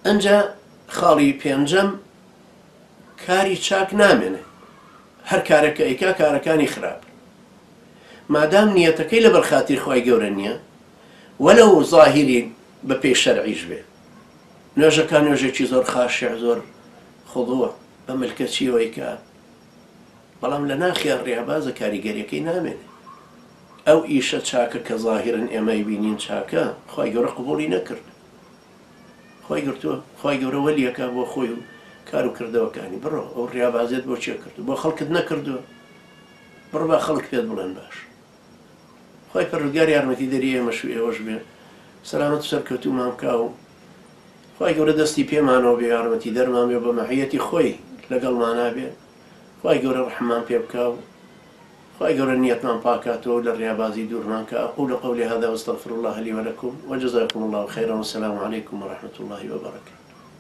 ئەنجا خاڵی پێنجەم کاری چاک نامێنێ، هەر کارێکە ئەیکا کارەکانی خراپ، مادام نیەتەکەی لە بەرخاتری خۆی گەورە نییە وەلەو زاهیری بە پێی شەرعیش بێ، نوێژەکان نوێژێکی زۆر خاشع زۆر خضوع بە ملکەچیەوە ئەیکا، بەڵام لە ناخیان ڕێبازە کاریگەریەکەی نامێنێ. ئەو ئیشە چاکە کە زاهرن ئێمەی بینین چاکە، خی گەورە قبوڵی نەکرد، خی گرتووە خی گەورە وەلیەکە بۆ خۆی و کار و کردەوەکانی بڕۆ ئەو ڕێبازێت بۆ چێ کردو بۆ خەڵکت نەکردووە، بڕ بە خەڵک پێت بڵێن باش. خی پەروەردگار یارمەتی دەری ئێمەش و ئێوەش بێ، سەلامەت و سەرکەوتومان بکا و خی گەورە دەستی پێمانەوە بێ، یارمەتی دەرمان بێ، بە مەحیەتی خۆی لەگەڵمانە بێ، خی گەورە ڕحمان پێ بکا و خی گەورە نیەتمان پاکاتەوە لە ڕێبازی دوورمان کە. أقول قولي هذا واستغفر الله لي ولكم وجزاكم الله خيرا والسلام عليكم ورحمة الله وبركاته.